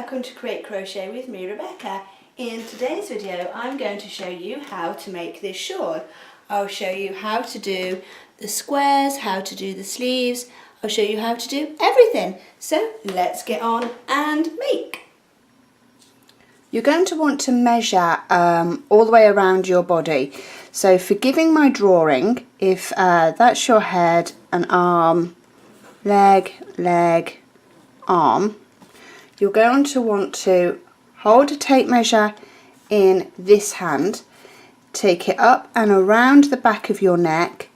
welcome to Create Crochet with me, Rebecca. In today's video I'm going to show you how to make this shawl. I'll show you how to do the squares, how to do the sleeves, I'll show you how to do everything. So let's get on and make. You're going to want to measure all the way around your body. So forgiving my drawing, if that's your head, an arm, leg, arm, you're going to want to hold a tape measure in this hand, take it up and around the back of your neck,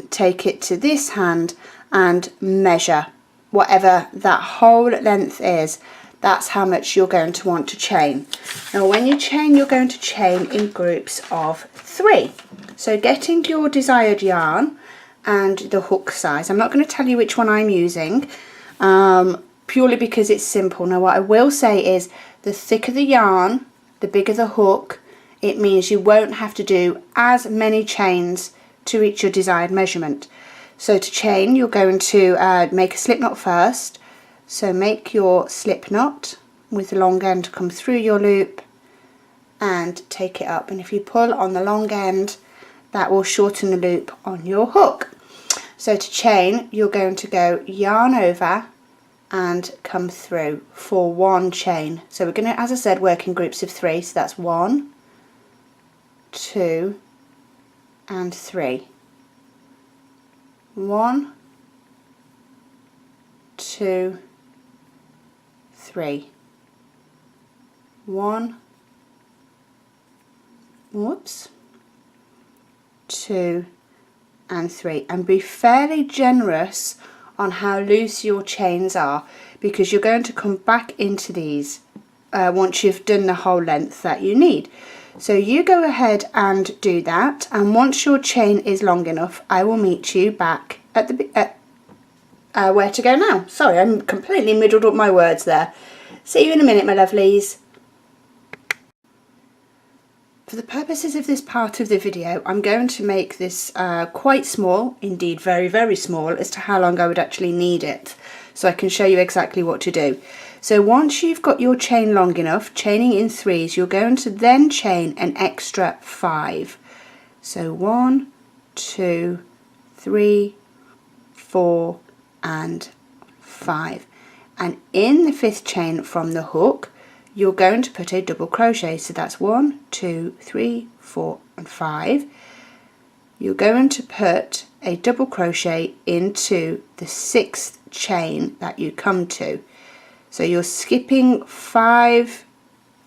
take it to this hand and measure whatever that whole length is. That's how much you're going to want to chain. Now when you chain, you're going to chain in groups of 3. So getting your desired yarn and the hook size. I'm not going to tell you which one I'm using, purely because it's simple. Now what I will say is the thicker the yarn, the bigger the hook. It means you won't have to do as many chains to reach your desired measurement. So to chain, you're going to make a slip knot first. So make your slip knot with the long end come through your loop and take it up. And if you pull on the long end, that will shorten the loop on your hook. So to chain, you're going to go yarn over and come through for 1 chain. So we're going to, as I said, work in groups of 3. So that's 1, 2 and 3. 1, 2, 3. 1, 2 and 3, and be fairly generous on how loose your chains are, because you're going to come back into these once you've done the whole length that you need. So you go ahead and do that, and once your chain is long enough, I will meet you back at the where to go now. Sorry, I'm completely muddled up my words there. See you in a minute, my lovelies. For the purposes of this part of the video, I'm going to make this quite small, indeed very, very small, as to how long I would actually need it, so I can show you exactly what to do. So once you've got your chain long enough, chaining in 3s, you're going to then chain an extra 5. So 1, 2, 3, 4 and 5. And in the 5th chain from the hook, you're going to put a double crochet. So that's 1, 2, 3, 4 and 5. You're going to put a double crochet into the 6th chain that you come to. So you're skipping 5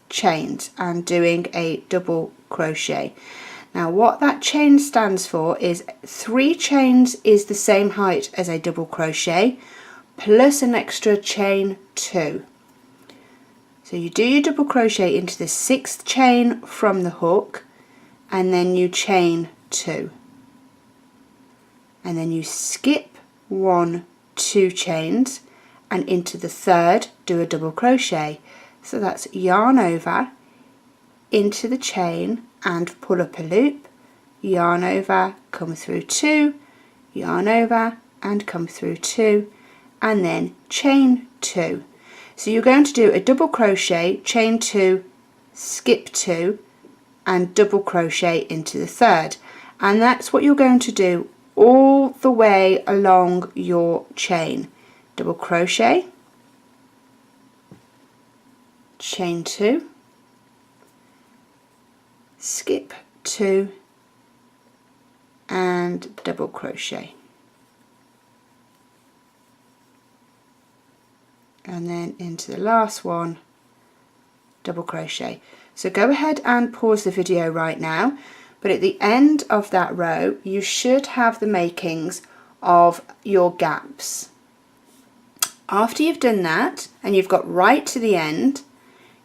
chains and doing a double crochet. Now what that chain stands for is 3 chains is the same height as a double crochet plus an extra chain 2. So you do your double crochet into the 6th chain from the hook, and then you chain 2, and then you skip 1, 2 chains and into the 3rd do a double crochet. So that's yarn over into the chain and pull up a loop, yarn over, come through 2, yarn over and come through 2, and then chain 2. So you're going to do a double crochet, chain 2, skip 2 and double crochet into the 3rd, and that's what you're going to do all the way along your chain. Double crochet, chain 2, skip 2 and double crochet, and then into the last one, double crochet. So go ahead and pause the video right now, but at the end of that row you should have the makings of your gaps. After you've done that and you've got right to the end,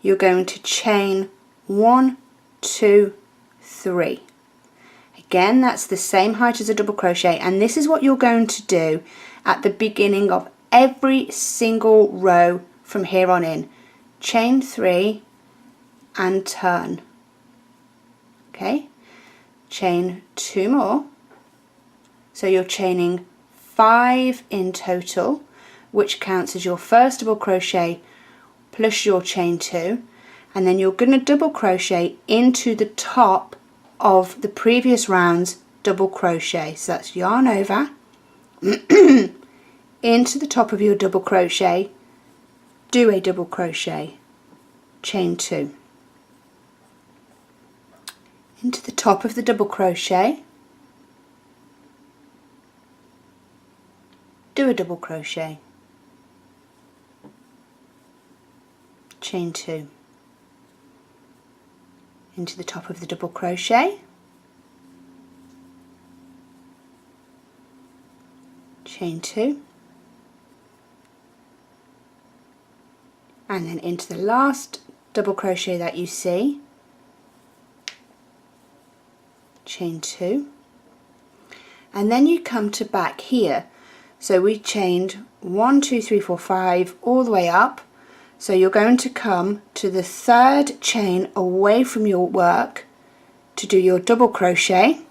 you're going to chain 1, 2, 3. Again, that's the same height as a double crochet, and this is what you're going to do at the beginning of every single row from here on in. Chain 3 and turn. Okay, chain 2 more, so you're chaining 5 in total, which counts as your first double crochet plus your chain 2, and then you're going to double crochet into the top of the previous round's double crochet. So that's yarn over into the top of your double crochet, do a double crochet, chain 2, into the top of the double crochet, do a double crochet, chain 2, into the top of the double crochet, chain 2, and then into the last double crochet that you see, chain 2, and then you come to back here. So we chained 1, 2, 3, 4, 5 all the way up, so you're going to come to the third chain away from your work to do your double crochet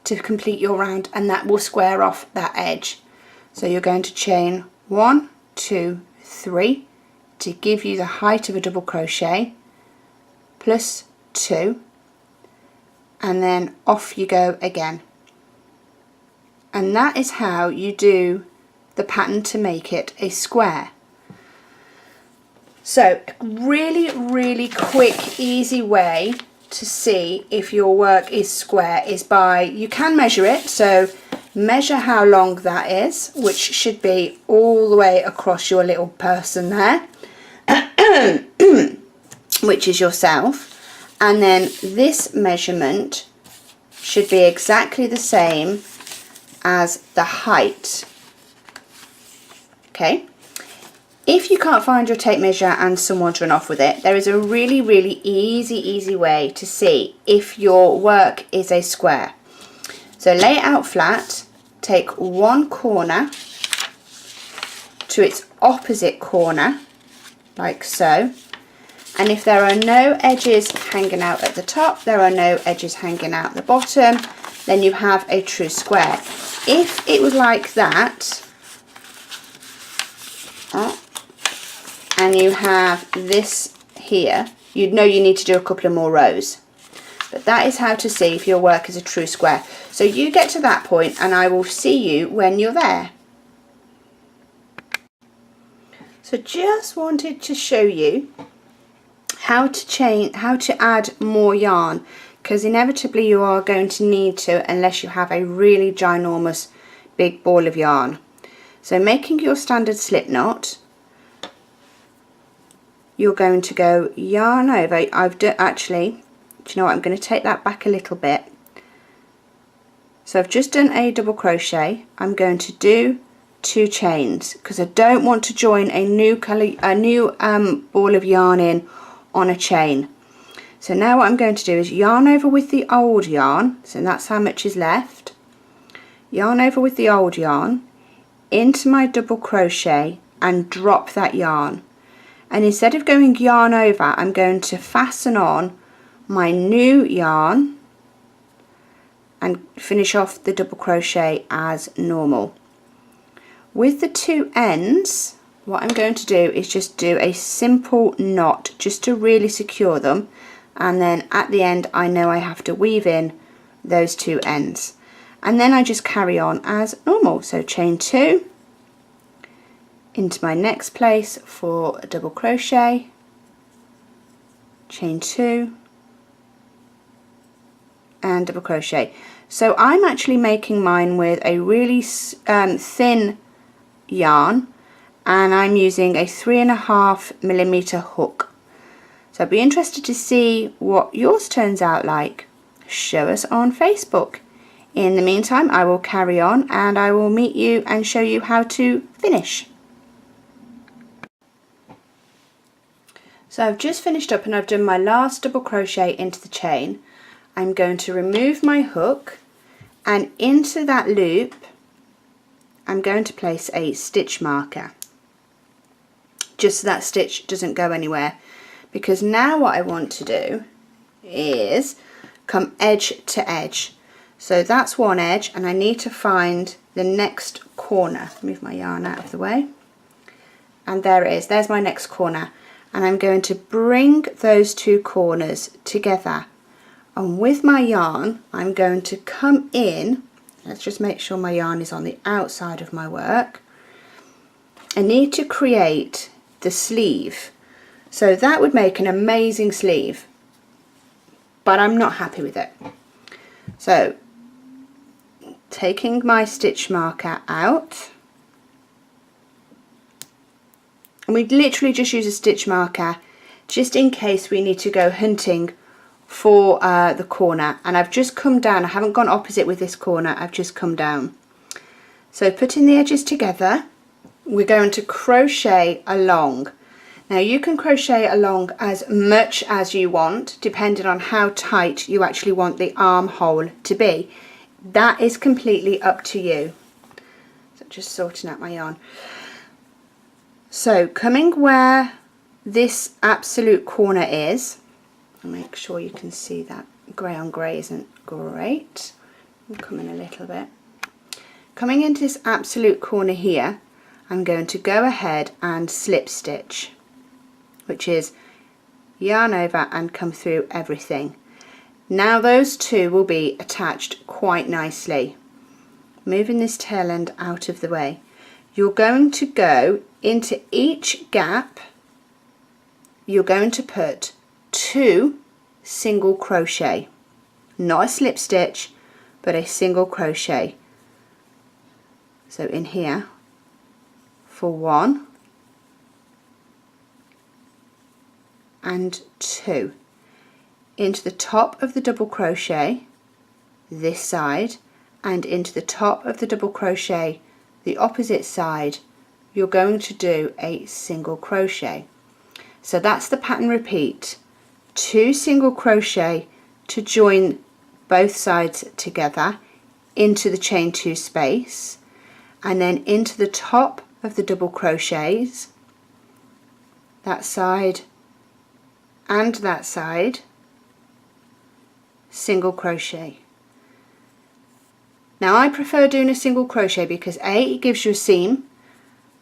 to complete your round, and that will square off that edge. So you're going to chain 1, 2, 3 to give you the height of a double crochet, plus 2, and then off you go again. And that is how you do the pattern to make it a square. So really quick, easy way to see if your work is square is by, you can measure it, so measure how long that is, which should be all the way across your little person there, which is yourself, and then this measurement should be exactly the same as the height. Okay, if you can't find your tape measure and someone to run off with it, there is a really easy way to see if your work is a square. So lay it out flat, take one corner to its opposite corner, like so, and if there are no edges hanging out at the top, there are no edges hanging out the bottom, then you have a true square. If it was like that, and you have this here, you'd know you need to do a couple of more rows. But that is how to see if your work is a true square. So you get to that point and I will see you when you're there. So just wanted to show you how to add more yarn, because inevitably you are going to need to, unless you have a really ginormous big ball of yarn. So making your standard slip knot, you're going to go yarn over. Actually, do you know what, I'm going to take that back a little bit. So I've just done a double crochet. I'm going to do 2 chains because I don't want to join a new ball of yarn in on a chain. So now what I'm going to do is yarn over with the old yarn, so that's how much is left. Yarn over with the old yarn into my double crochet and drop that yarn. And instead of going yarn over, I'm going to fasten on my new yarn and finish off the double crochet as normal. With the 2 ends, what I'm going to do is just do a simple knot just to really secure them, and then at the end I know I have to weave in those 2 ends, and then I just carry on as normal. So chain 2 into my next place for a double crochet, chain 2 and double crochet. So I'm actually making mine with a really thin yarn, and I'm using a 3.5mm hook. So I'd be interested to see what yours turns out like. Show us on Facebook. In the meantime, I will carry on and I will meet you and show you how to finish. So I've just finished up and I've done my last double crochet into the chain. I'm going to remove my hook, and into that loop I'm going to place a stitch marker, just so that stitch doesn't go anywhere, because now what I want to do is come edge to edge. So that's one edge and I need to find the next corner. Move my yarn out of the way, and there it is. There's my next corner, and I'm going to bring those two corners together, and with my yarn I'm going to come in. Let's just make sure my yarn is on the outside of my work. I need to create the sleeve, so that would make an amazing sleeve, but I'm not happy with it. So taking my stitch marker out, and we literally just use a stitch marker just in case we need to go hunting for the corner, and I've just come down. I haven't gone opposite with this corner, I've just come down. So putting the edges together, we're going to crochet along. Now you can crochet along as much as you want, depending on how tight you actually want the armhole to be. That is completely up to you. So just sorting out my yarn. So coming where this absolute corner is, make sure you can see that grey on grey isn't great. I'll come in a little bit. Coming into this absolute corner here, I'm going to go ahead and slip stitch, which is yarn over and come through everything. Now those two will be attached quite nicely. Moving this tail end out of the way, you're going to go into each gap, you're going to put 2 single crochet, not a slip stitch but a single crochet. So in here for 1 and 2, into the top of the double crochet this side, and into the top of the double crochet the opposite side, you're going to do a single crochet. So that's the pattern repeat. 2 single crochet to join both sides together into the chain 2 space, and then into the top of the double crochets, that side and that side, single crochet. Now I prefer doing a single crochet because A, it gives you a seam,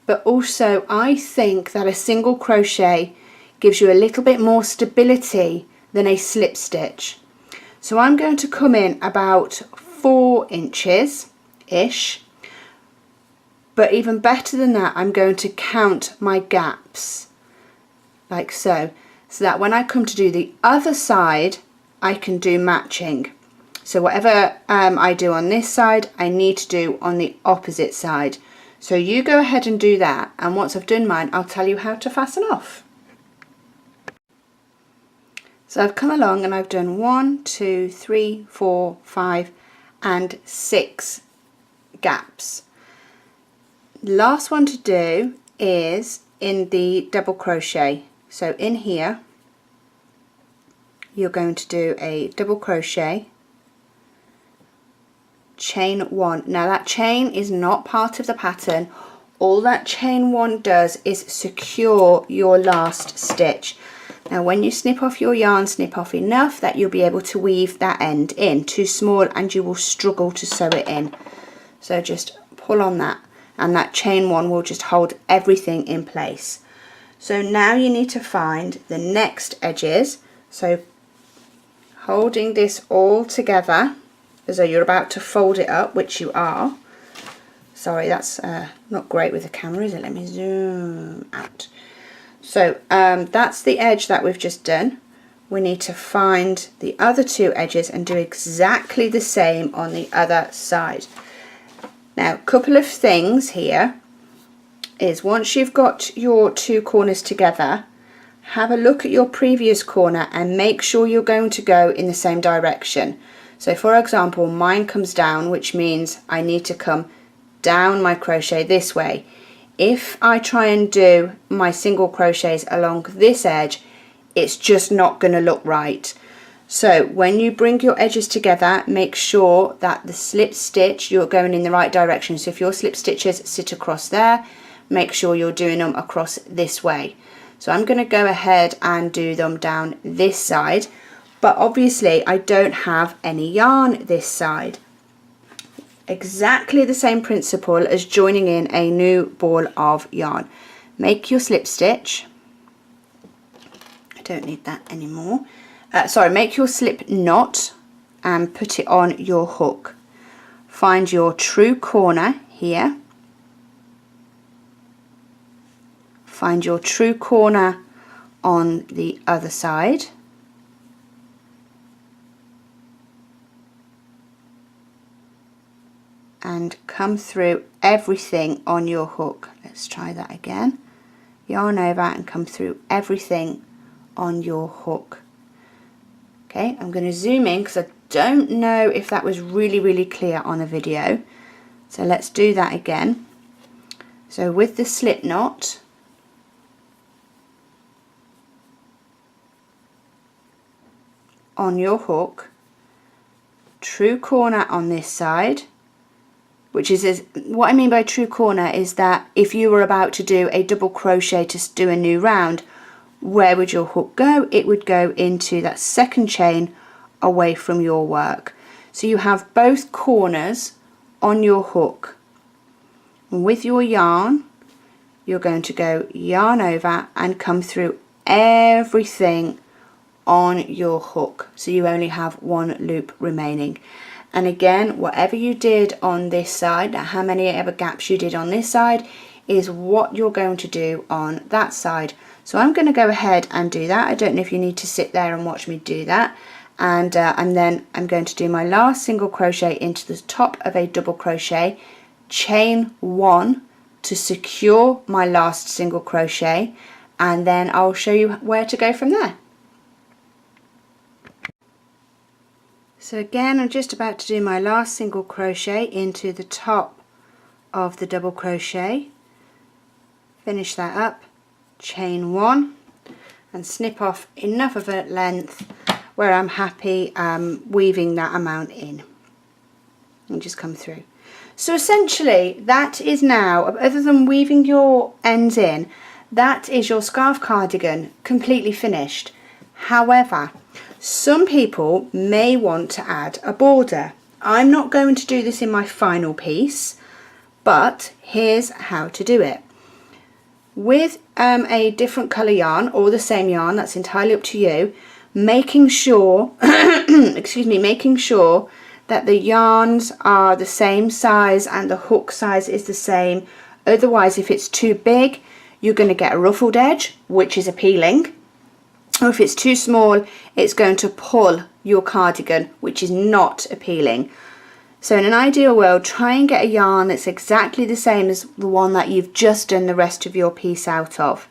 but also I think that a single crochet gives you a little bit more stability than a slip stitch. So I'm going to come in about 4 inches ish, but even better than that, I'm going to count my gaps like so that when I come to do the other side I can do matching. So whatever I do on this side, I need to do on the opposite side. So you go ahead and do that, and once I've done mine I'll tell you how to fasten off. So I've come along and I've done 1, 2, 3, 4, 5 and 6 gaps. Last one to do is in the double crochet. So in here you're going to do a double crochet, chain 1. Now that chain is not part of the pattern. All that chain 1 does is secure your last stitch. Now when you snip off your yarn, snip off enough that you'll be able to weave that end in. Too small and you will struggle to sew it in. So just pull on that, and that chain 1 will just hold everything in place. So now you need to find the next edges. So holding this all together as though you're about to fold it up, which you are. Sorry, that's not great with the camera, is it? Let me zoom out. So that's the edge that we've just done. We need to find the other 2 edges and do exactly the same on the other side. Now, a couple of things here is once you've got your 2 corners together, have a look at your previous corner and make sure you're going to go in the same direction. So for example, mine comes down, which means I need to come down my crochet this way. If I try and do my single crochets along this edge, it's just not going to look right. So when you bring your edges together, make sure that the slip stitch, you're going in the right direction. So if your slip stitches sit across there, make sure you're doing them across this way. So I'm going to go ahead and do them down this side, but obviously I don't have any yarn this side. exactly the same principle as joining in a new ball of yarn. Make your slip stitch. I don't need that anymore. Sorry, make your slip knot and put it on your hook. Find your true corner here. Find your true corner on the other side. And come through everything on your hook. Let's try that again. Yarn over and come through everything on your hook. Okay, I'm going to zoom in because I don't know if that was really clear on the video. So let's do that again. So with the slip knot, on your hook, true corner on this side, which is what I mean by true corner is that if you were about to do a double crochet to do a new round, where would your hook go? It would go into that second chain away from your work. So you have both corners on your hook. And with your yarn, you're going to go yarn over and come through everything on your hook. So you only have one loop remaining. And again, whatever you did on this side, how many ever gaps you did on this side, is what you're going to do on that side. So I'm going to go ahead and do that. I don't know if you need to sit there and watch me do that. And then I'm going to do my last single crochet into the top of a double crochet, chain 1 to secure my last single crochet, and then I'll show you where to go from there. So again, I'm just about to do my last single crochet into the top of the double crochet. Finish that up, chain 1 and snip off enough of a length where I'm happy weaving that amount in and just come through. So essentially that is now, other than weaving your ends in, that is your scarf cardigan completely finished. However, some people may want to add a border. I'm not going to do this in my final piece, but here's how to do it. With a different colour yarn or the same yarn, that's entirely up to you, making sure making sure that the yarns are the same size and the hook size is the same. Otherwise, if it's too big, you're going to get a ruffled edge, which is appealing. Or if it's too small, it's going to pull your cardigan, which is not appealing. So in an ideal world, try and get a yarn that's exactly the same as the one that you've just done the rest of your piece out of.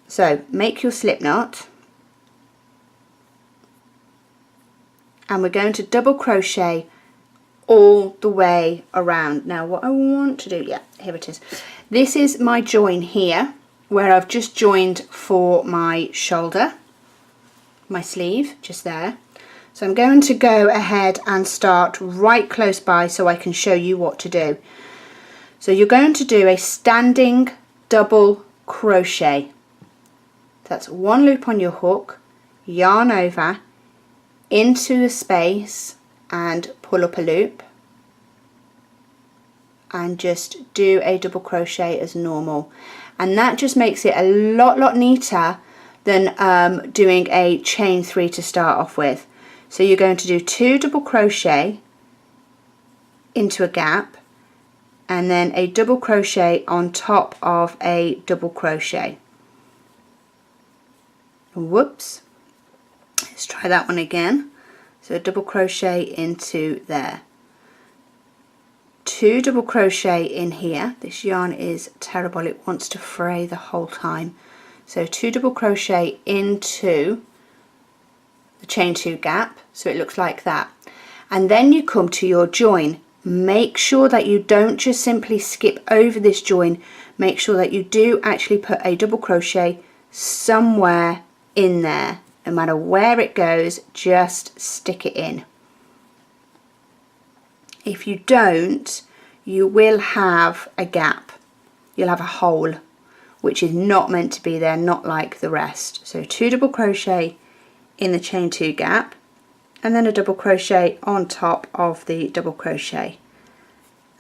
So make your slip knot, and we're going to double crochet all the way around. Now what I want to do, yeah, here it is. This is my join here, where I've just joined for my shoulder, my sleeve, just there. So I'm going to go ahead and start right close by so I can show you what to do. So you're going to do a standing double crochet. That's one loop on your hook, yarn over, into the space and pull up a loop, and just do a double crochet as normal. And that just makes it a lot neater than doing a chain 3 to start off with. So you're going to do 2 double crochet into a gap, and then a double crochet on top of a double crochet. Whoops, let's try that one again. So a double crochet into there, 2 double crochet in here. This yarn is terrible, it wants to fray the whole time. So 2 double crochet into the chain 2 gap, so it looks like that. And then you come to your join. Make sure that you don't just simply skip over this join, make sure that you do actually put a double crochet somewhere in there. No matter where it goes, just stick it in. If you don't, you will have a gap, you'll have a hole, which is not meant to be there, not like the rest. So 2 double crochet in the chain 2 gap, and then a double crochet on top of the double crochet.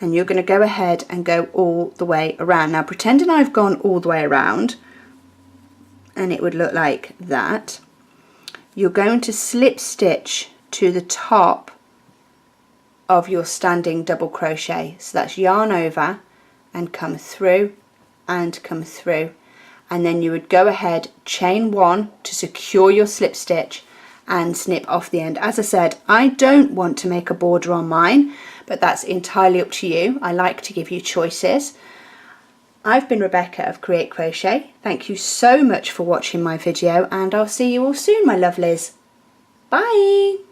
And you're going to go ahead and go all the way around. Now pretending I've gone all the way around, and it would look like that, you're going to slip stitch to the top of your standing double crochet. So that's yarn over and come through and come through, and then you would go ahead, chain one to secure your slip stitch and snip off the end. As I said, I don't want to make a border on mine, but that's entirely up to you. I like to give you choices. I've been Rebecca of Create Crochet. Thank you so much for watching my video, and I'll see you all soon, my lovelies. Bye!